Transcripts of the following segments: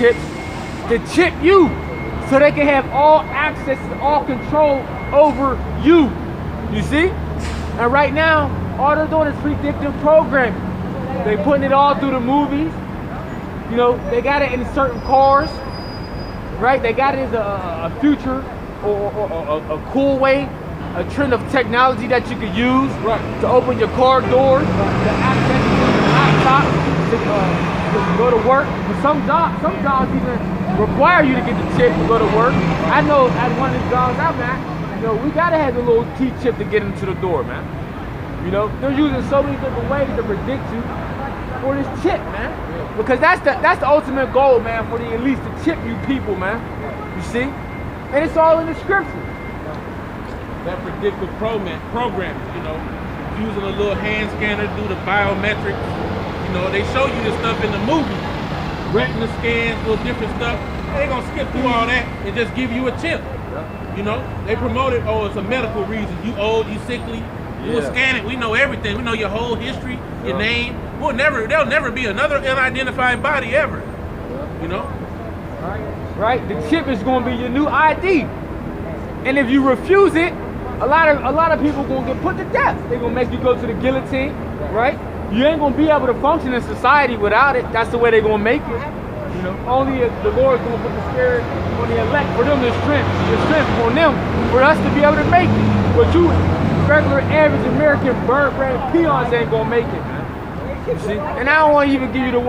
chips to chip you, so they can have all access and all control over you. You see? And right now, all they're doing is predictive programming. They putting it all through the movies. You know, they got it in certain cars, right? They got it as a future or a cool way, a trend of technology that you could use to open your car doors, to access your laptop, to go to work. But some jobs even require you to get the chip to go to work. I know at one of the jobs I'm at, you know, we gotta have the little key chip to get into the door, man. You know, they're using so many different ways to predict you for this chip, man. Because that's the ultimate goal, man, for the elites, to chip you people, man. You see? And it's all in the scripture. That predictive program, you know, using a little hand scanner to do the biometrics. You know, they show you this stuff in the movie. Retina scans, little different stuff. They gonna skip through all that and just give you a chip. You know, they promote it, oh, it's a medical reason. You old, you sickly. We'll scan it. We know everything. We know your whole history, your name. There'll never be another unidentified body ever. You know? Right? The chip is gonna be your new ID. And if you refuse it, a lot of people gonna get put to death. They're gonna make you go to the guillotine, right? You ain't gonna be able to function in society without it. That's the way they're gonna make it. You know, only the Lord's gonna put the spirit on the elect for them, the strength on them, for us to be able to make it. But you regular average American bird brain peons ain't gonna make it, man. You see? And I don't want to even give you the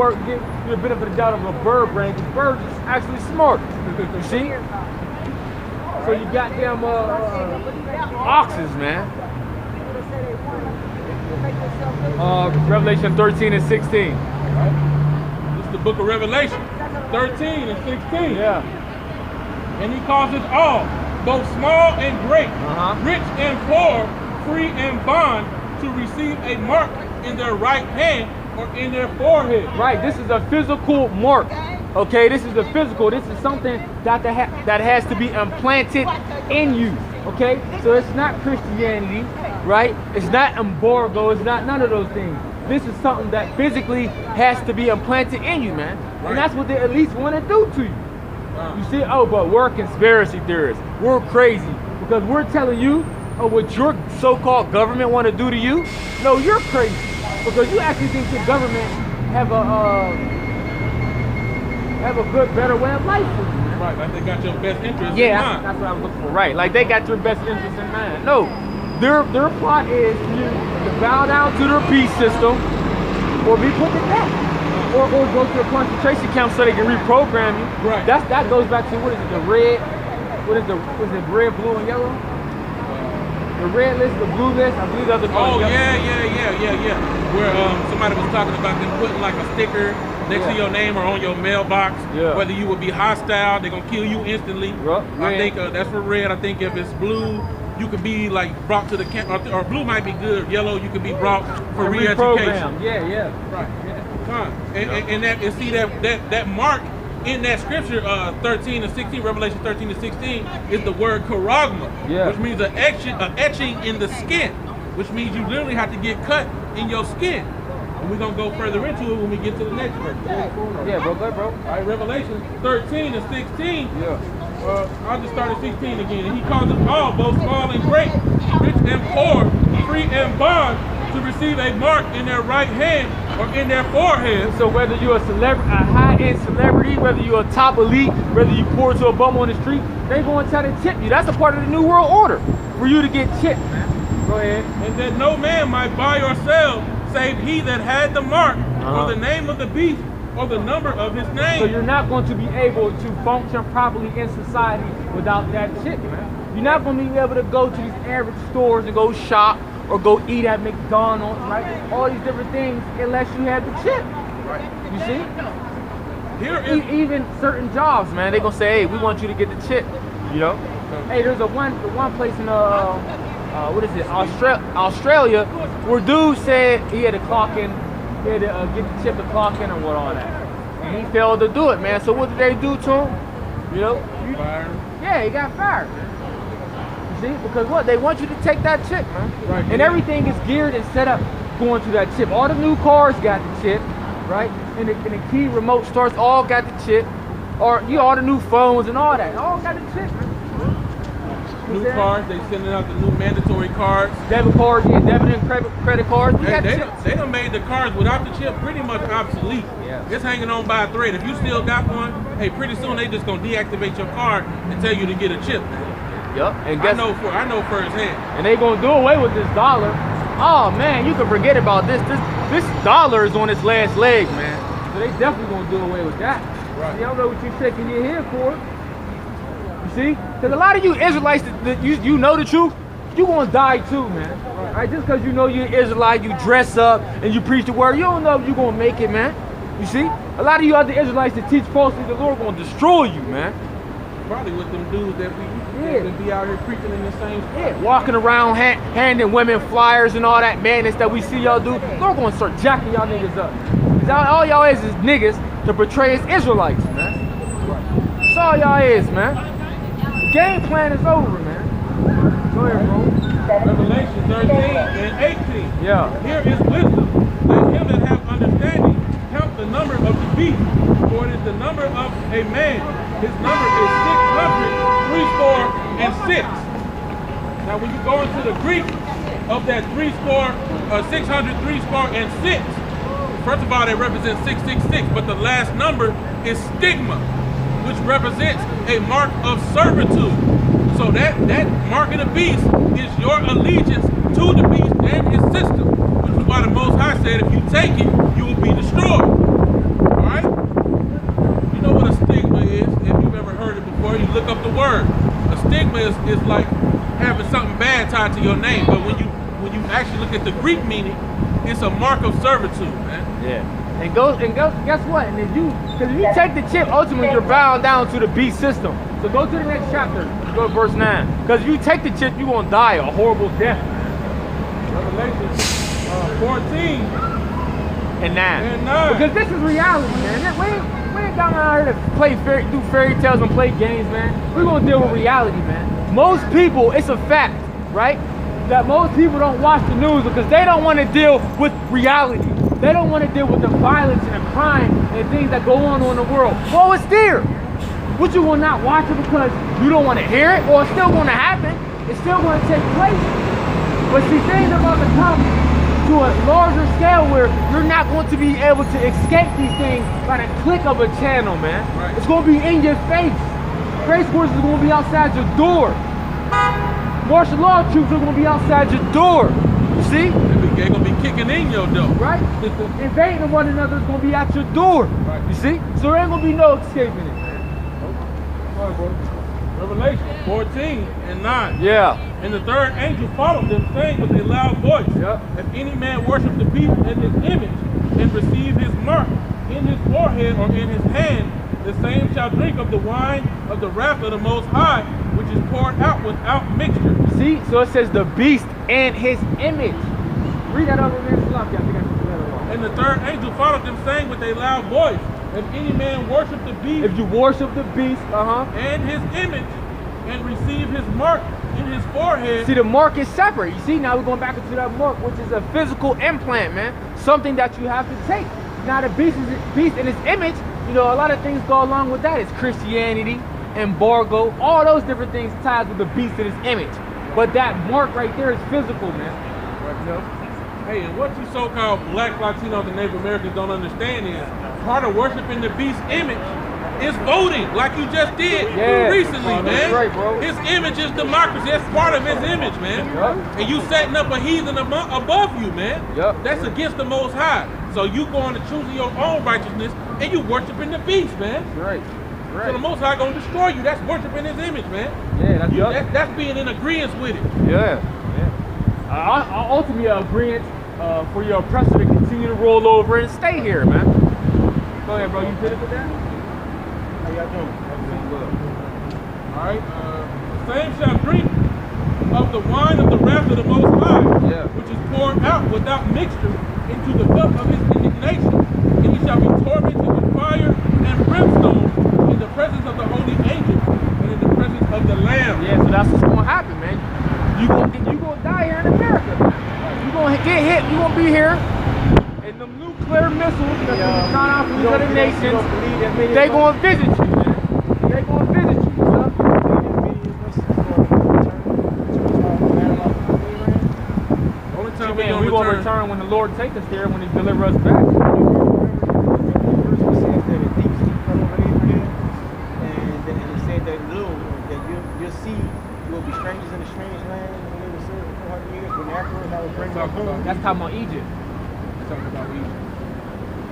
benefit of the doubt of a bird brain, because birds is actually smart. You see? So you got them oxes, man. Revelation 13 and 16. This is the book of Revelation 13 and 16. Yeah. And he calls us all, both small and great, rich and poor, free and bond, to receive a mark in their right hand or in their forehead. Right, this is a physical mark. Okay, this is a physical. This is something that has to be implanted in you. Okay, so it's not Christianity, right? It's not embargo. It's not none of those things. This is something that physically has to be implanted in you, man. Right. And that's what the elites want to do to you. Wow. You see, oh, but we're conspiracy theorists. We're crazy because we're telling you, oh, what your so-called government want to do to you. No, you're crazy because you actually think the government have a good, better way of life for you. Right, like they got your best interest in mind. That's what I was looking for. Right, like they got your best interest in mind. No, their plot is to bow down to their peace system, or be put to death, or go to a concentration camp so they can reprogram you. Right. That goes back to what is it? The red. What is it? Red, blue, and yellow. The red list, the blue list. I believe those are called. Oh yeah. Where somebody was talking about them putting like a sticker next to your name or on your mailbox, whether you would be hostile, they're gonna kill you instantly. I think that's for red. I think if it's blue, you could be like brought to the camp, or blue might be good. Yellow, you could be brought for re-education. And see that mark in that scripture, 13 and 16, Revelation 13 and 16, is the word charagma, which means an etching in the skin, which means you literally have to get cut in your skin. And we're going to go further into it when we get to the next verse. Yeah, bro, go, bro. All right, Revelation 13 and 16. I'll just start at 16 again. And he calls us all, both small and great, rich and poor, free and bond, to receive a mark in their right hand or in their forehead. So whether you're a celebrity, a high-end celebrity, whether you're a top elite, whether you pour to a bum on the street, they going to try to tip you. That's a part of the New World Order for you to get tipped, man. Go ahead. And that no man might buy or sell save he that had the mark, or the name of the beast, or the number of his name. So you're not going to be able to function properly in society without that chip, man. You're not going to be able to go to these average stores and go shop or go eat at McDonald's, right? All these different things unless you have the chip. Right. You see? Even certain jobs, man, they're going to say, hey, we want you to get the chip, you know? Hey, there's the one place in what is it, Australia, where dude said he had to clock in, he had to get the chip to clock in and what all that. And he failed to do it, man. So what did they do to him? You know? Fired. Yeah, he got fired. You see? Because what? They want you to take that chip, man. Right. And everything is geared and set up going to that chip. All the new cars got the chip, right? And the key remote starts all got the chip. Or all the new phones and all that. All got the chip, man. New cards, they sending out the new mandatory cards. Debit cards, yeah, debit and credit cards. We got They chips. done made the cards without the chip pretty much obsolete. Yeah. It's hanging on by a thread. If you still got one, hey, pretty soon they just gonna deactivate your card and tell you to get a chip. Yep. And I know firsthand. And they gonna do away with this dollar. Oh man, you can forget about this. This dollar is on its last leg, man. So they definitely gonna do away with that. Right. See, I don't know what you're shaking your head for. You see? Because a lot of you Israelites, you know the truth, you gonna die too, man. Right? Just because you know you're an Israelite, you dress up and you preach the word, you don't know if you're gonna make it, man. You see? A lot of you other Israelites that teach falsely, the Lord gonna destroy you, man. Probably with them dudes that be out here preaching in the same spot. Yeah, walking around handing women flyers and all that madness that we see y'all do. Lord gonna start jacking y'all niggas up. Cause all y'all is niggas to portray as Israelites, man. That's all y'all is, man. The game plan is over, man. Go ahead, bro. Revelation 13 and 18. Yeah. Here is wisdom. Let him that have understanding count the number of the beast, for it is the number of a man. His number is 666. Now when you go into the Greek of that 666, first of all, they represent 666, but the last number is stigma, which represents a mark of servitude. So that mark of the beast is your allegiance to the beast and his system, which is why the Most High said, if you take it, you will be destroyed. All right? You know what a stigma is? If you've ever heard it before, you look up the word. A stigma is like having something bad tied to your name, but when you actually look at the Greek meaning, it's a mark of servitude, man. Yeah. And guess what? And if you take the chip, ultimately you're bound down to the beast system. So go to the next chapter, go to verse 9. Because if you take the chip, you're gonna die a horrible death. Revelation 14 and 9. And 9. Because this is reality, man. We ain't down out here to do fairy tales and play games, man. We're gonna deal with reality, man. Most people, it's a fact, right? That most people don't watch the news because they don't want to deal with reality. They don't want to deal with the violence and the crime and things that go on in the world. Well, it's there. But you will not watch it because you don't want to hear it, or it's still going to happen. It's still going to take place. But see, things are about to come to a larger scale where you're not going to be able to escape these things by the click of a channel, man. Right. It's going to be in your face. Race courses are going to be outside your door. Martial law troops are going to be outside your door. You see? They're going to be kicking in your door. Right? Invading one another is going to be at your door. Right. You see? So there ain't going to be no escaping it. All right, bro. Revelation 14 and 9. Yeah. And the third angel followed them, saying with a loud voice, Yep. If any man worship the beast and his image, and receive his mark in his forehead or in his hand, the same shall drink of the wine of the wrath of the Most High, which is poured out without mixture. See? So it says the beast and his image. Read that over there. I think I should do that along. And the third angel followed them, saying with a loud voice, If any man worship the beast If you worship the beast, and his image, and receive his mark in his forehead. see, the mark is separate. You see, now we're going back into that mark, which is a physical implant, man. Something that you have to take. Now the beast and his image, you know, a lot of things go along with that. It's Christianity, embargo, all those different things tied with the beast and his image. But that mark right there is physical, man. You know? Hey, and what you so-called black Latinos and Native Americans don't understand is part of worshiping the beast's image is voting, like you just did recently, man. That's right, bro. His image is democracy. That's part of his image, man. Yep. And you setting up a heathen above you, man. Yep. That's against the Most High. So you going to choosing your own righteousness and you worshiping the beast, man. Right. So the Most High gonna destroy you. That's worshiping his image, man. Yeah, That's being in agreement with it. Yeah. Ultimately, agreement for your oppressor to continue to roll over and stay here, man. Go ahead, bro. You finished with that? How y'all doing? All right. The same shall drink of the wine of the wrath of the Most High, which is poured out without mixture into the cup of his indignation, and he shall be tormented with fire and brimstone in the presence of the holy angels and in the presence of the Lamb. Yeah, so that's what's gonna happen, man. You gonna die here in America. You gonna get hit. You gonna be here, and the nuclear missiles that's gonna be shot out from kings of the nations, they gonna visit you, man. They gonna visit you, son. Only time Man, we gonna return when the Lord take us there, when He deliver us back. Strangers in a strange land, and they will serve 400 years. When afterwards, I will bring them home. That's talking about Egypt. That's talking about Egypt.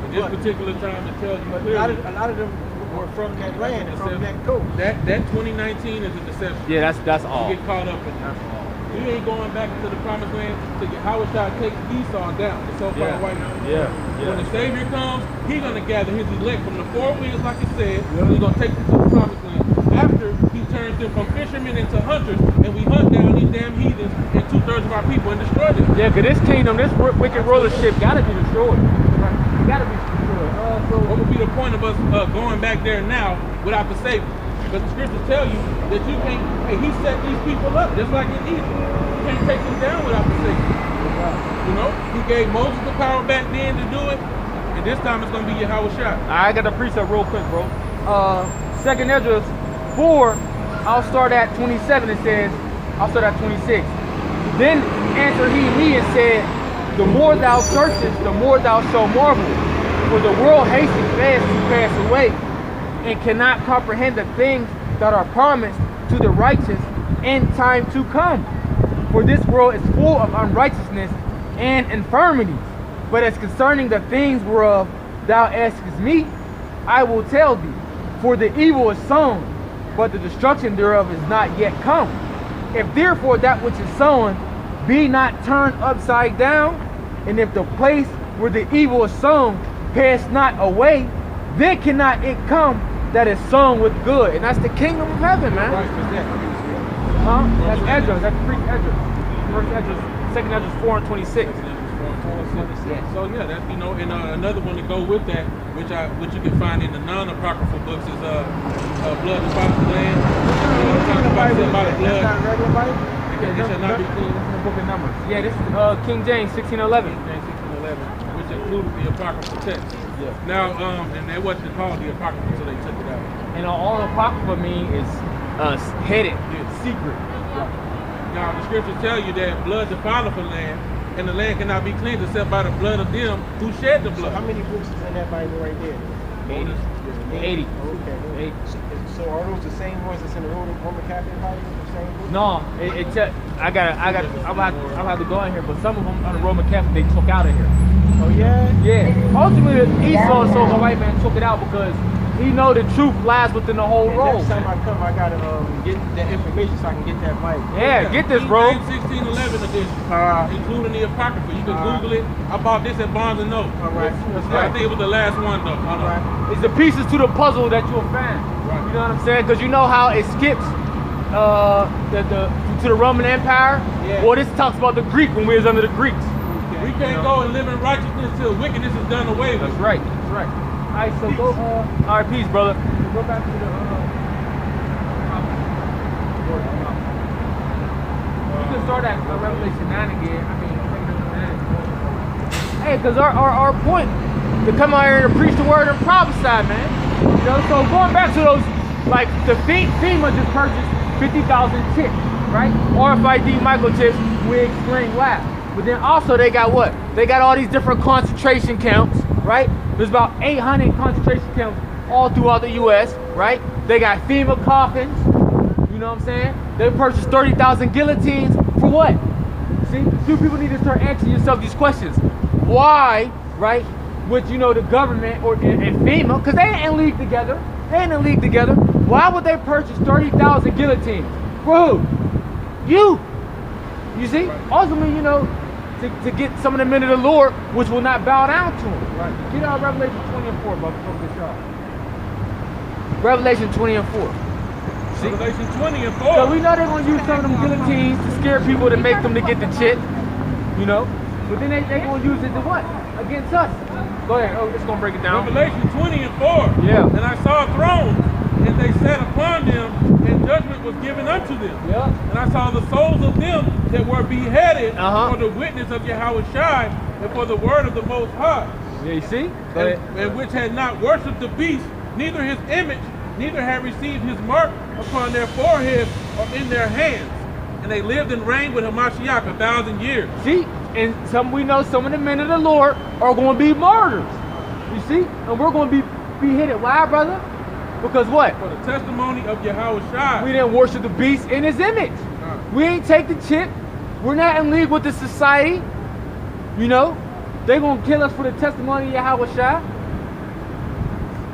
At this particular time, it tells you clearly. A lot of them were from that land, and from that coast. That 2019 is a deception. Yeah, that's all. You get caught up in that. We ain't going back into the promised land to get Howard take Esau down, the so-called white man. Yeah. When the Savior comes, He's gonna gather His elect from the four winds, like He said. He's gonna take them to the promised land. After He turns them from fishermen into hunters, and we hunt down these damn heathens and 2/3 of our people and destroy them. Yeah, because this kingdom, this wicked rulership gotta be destroyed. Right. Gotta be destroyed. What would be the point of us going back there now without the Savior? Because the scriptures tell you that you can't, hey, He set these people up just like in Egypt. You can't take them down without the Savior. You know, He gave Moses the power back then to do it, and this time it's going to be Yahweh Shai. I got the precept real quick, bro. 2nd Ezra 4, I'll start at 27. It says, I'll start at 26. Then answered he me and said, the more thou searchest, the more thou shalt marvel. For the world hastens fast to pass away, and cannot comprehend the things that are promised to the righteous in time to come. For this world is full of unrighteousness and infirmities. But as concerning the things whereof thou askest me, I will tell thee. For the evil is sown, but the destruction thereof is not yet come. If therefore that which is sown be not turned upside down, and if the place where the evil is sown pass not away, then cannot it come that is sown with good. And that's the kingdom of heaven, man. Huh? That's Ezra. That's pre-Ezra. First Ezra, 2nd Ezra 4 and 26. So yeah, that's, you know, and another one to go with that, which you can find in the non-apocryphal books is blood to follow the land. Talking about the blood. It shall not be clean. In the book of Numbers. Yeah, this is King James 1611. Which included the apocryphal text. Yeah. Now, and they wasn't called the apocryphal, so they took it out. And all apocrypha mean is headed, it's secret. Now, the scriptures tell you that blood defileth the land, and the land cannot be cleansed except by the blood of them who shed the blood. So how many books is in that Bible right there? 80. 80. Okay. 80. So are those the same ones that's in the Roman Catholic Bible? The same books? No, I'm gonna have to go in here, but some of them on the Roman Catholic they took out of here. Oh yeah? Yeah. Ultimately, Esau so the white man took it out because he know the truth lies within the whole roll. Next time I come, I gotta get that information so I can get that mic. Yeah, get this, bro. 1611 edition, including the apocrypha. You can Google it. I bought this at Barnes and Noble. All right. I think it was the last one though. All right. It's the pieces to the puzzle that you'll find. Right. You know what I'm saying? Because you know how it skips to the Roman Empire. Yeah. Well, this talks about the Greek when we was under the Greeks. We can't go and live in righteousness till wickedness is done away with. That's right. That's right. All right, so go. All right, peace, brother. Go back to the. You can start at Revelation 9 again. I mean, hey, because our point to come out here and preach the word and prophesy, man. You know, so going back to those, like the FEMA just purchased 50,000 chips, right? RFID microchips. We explain why. But then also they got what? They got all these different concentration camps, right? There's about 800 concentration camps all throughout the U.S., right? They got FEMA coffins, you know what I'm saying? They purchased 30,000 guillotines for what? See, you people need to start asking yourself these questions. Why, right, would, you know, the government or and FEMA, because they ain't in league together, why would they purchase 30,000 guillotines? For who? You see? Ultimately, you know, to get some of the men of the Lord, which will not bow down to him. Right. Get out Revelation 20 and 4, brother. Revelation 20 and 4. See? Revelation 20 and 4. So we know they're going to use some of them guillotines to scare people to make them to get the chip, you know? But then they're going to use it to what? Against us. Go ahead. Oh, it's going to break it down. Revelation 20 and 4. Yeah. And I saw thrones, and they sat upon them, and judgment was given unto them. Yeah. And I saw the souls of them that were beheaded for the witness of Yahweh Shai and for the word of the Most High, Yeah, you see? And which had not worshipped the beast, neither his image, neither had received his mark upon their foreheads or in their hands. And they lived and reigned with Hamashiach 1,000 years. See? And we know some of the men of the Lord are going to be martyrs. You see? And we're going to be hit. Why, brother? Because what? For the testimony of Yahushua. We didn't worship the beast in his image. We ain't take the chip. We're not in league with the society. You know? They're going to kill us for the testimony of Yahushua.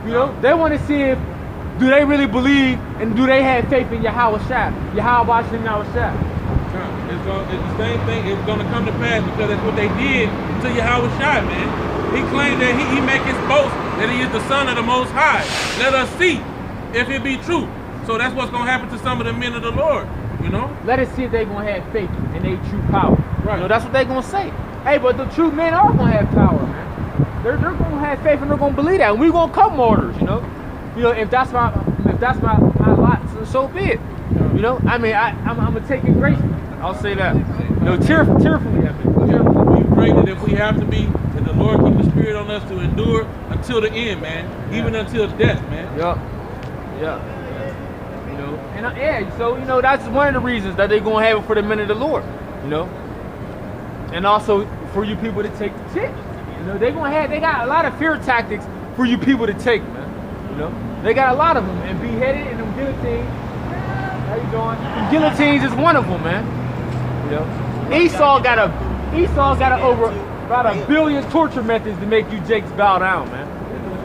You know? They want to see if, do they really believe and do they have faith in Yahushua? Yahushua. It's the same thing. It's going to come to pass because that's what they did to Yahushua, man. He claimed that he make his boast that he is the son of the Most High. Let us see if it be true. So that's what's going to happen to some of the men of the Lord, you know? Let us see if they're going to have faith in their true power. Right. You know, that's what they're going to say. Hey, but the true men are going to have power, man. They're going to have faith and they're going to believe that. And we're going to come martyrs, you know? You know, if that's my lot, so be it. You know, I mean, I'm going to take it gracefully. I'll say that. You know, tearfully, I mean. We pray that if we have to be, that the Lord keep the spirit on us to endure until the end, man. Even until death, man. Yeah. You know, and so, you know, that's one of the reasons that they're going to have it for the men of the Lord, you know. And also for you people to take the tip. You know, they got a lot of fear tactics for you people to take, man. You know, they got a lot of them, and beheaded and them guillotines. How you doing? Them guillotines is one of them, man. You know, Esau got over about 1 billion torture methods to make you Jakes bow down, man.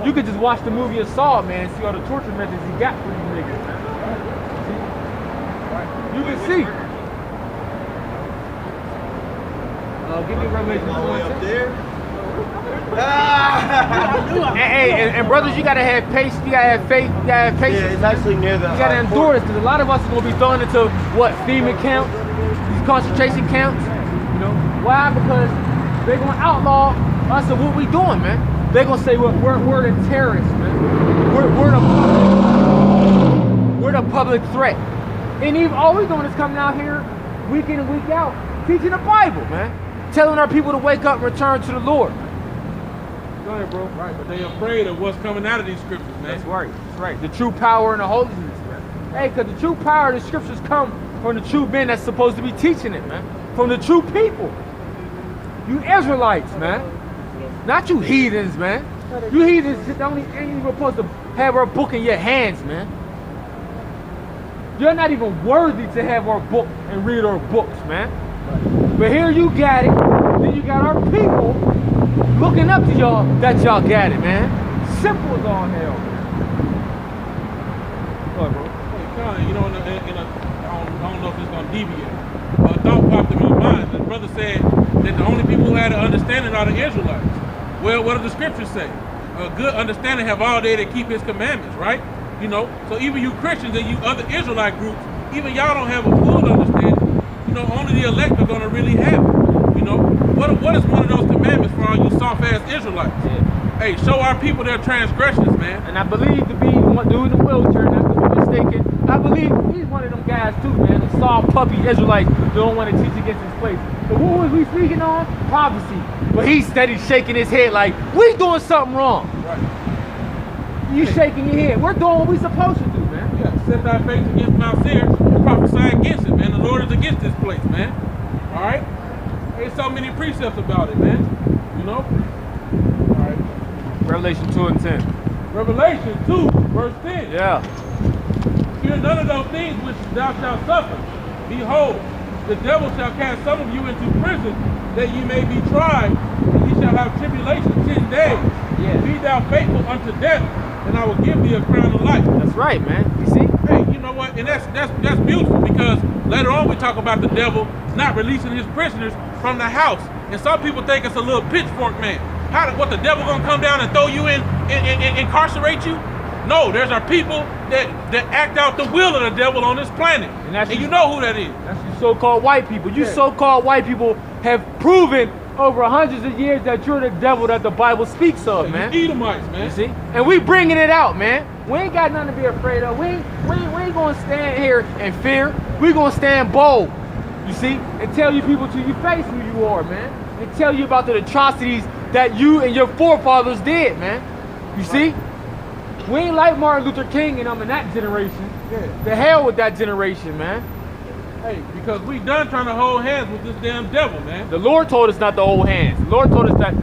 You could just watch the movie of Saul, man, and see all the torture methods he got for you niggas, man. See? You can see. Give me Revelation 2 up there. And brothers, you gotta have patience. You gotta have faith. You gotta have patience. Yeah, it's actually near the. You gotta endure this because a lot of us are gonna be thrown into what FEMA camps, these concentration camps. You know why? Because they're gonna outlaw us of what we doing, man. They're gonna say we're the terrorists, man. We're the public threat. And even all we're doing is coming out here week in and week out teaching the Bible, man. Telling our people to wake up and return to the Lord. Go ahead, bro. Right, but they're afraid of what's coming out of these scriptures, man. That's right. That's right. The true power and the holiness, man. Hey, because the true power of the scriptures come from the true men that's supposed to be teaching it, man. From the true people. You Israelites, man. Not you heathens, man. You heathens ain't even supposed to have our book in your hands, man. You're not even worthy to have our book and read our books, man. But here you got it. Then you got our people looking up to y'all that y'all got it, man. Simple as all hell, man. Go ahead, bro. Hey, you know, I don't know if it's going to deviate. A thought popped in my mind. The brother said that the only people who had an understanding are the Israelites. Well, what do the scriptures say? A good understanding have all they that keep his commandments, right? You know, so even you Christians and you other Israelite groups, even y'all don't have a full understanding. You know, only the elect are going to really have it. You know, what is one of those commandments for all you soft-ass Israelites? Yeah. Hey, show our people their transgressions, man. And I believe to be one dude in the wheelchair, not to be mistaken, I believe he's one of them guys too, man. The soft puppy Israelites don't want to teach against his place. But who was we speaking on? Prophecy. But he's steady shaking his head like, we doing something wrong. Right. You shaking your head. We're doing what we supposed to do, man. Yeah, set thy face against Mount Seir and prophesy against it, man. The Lord is against this place, man. All right? There's so many precepts about it, man. You know? All right. Revelation 2 and 10. Revelation 2, verse 10. Yeah. Fear none of those things which thou shalt suffer. Behold, the devil shall cast some of you into prison, that ye may be tried, and ye shall have tribulation 10 days. Yeah. Be thou faithful unto death, and I will give thee a crown of life. That's right, man. You see? Hey, you know what? And that's beautiful, because later on we talk about the devil not releasing his prisoners from the house. And some people think it's a little pitchfork man. What, the devil gonna come down and throw you in and incarcerate you? No, there's our people that act out the will of the devil on this planet. And you know who that is. That's you so-called white people. You so-called white people have proven over hundreds of years that you're the devil that the Bible speaks of, man. You Edomites, man. You see? And we bringing it out, man. We ain't got nothing to be afraid of. We ain't gonna stand here in fear. We gonna stand bold, you see? And tell you people to your face who you are, man. And tell you about the atrocities that you and your forefathers did, man. You see? We ain't like Martin Luther King and I'm in that generation. Yeah. The hell with that generation, man. Hey, because we done trying to hold hands with this damn devil, man. The Lord told us not to hold hands. The Lord told us that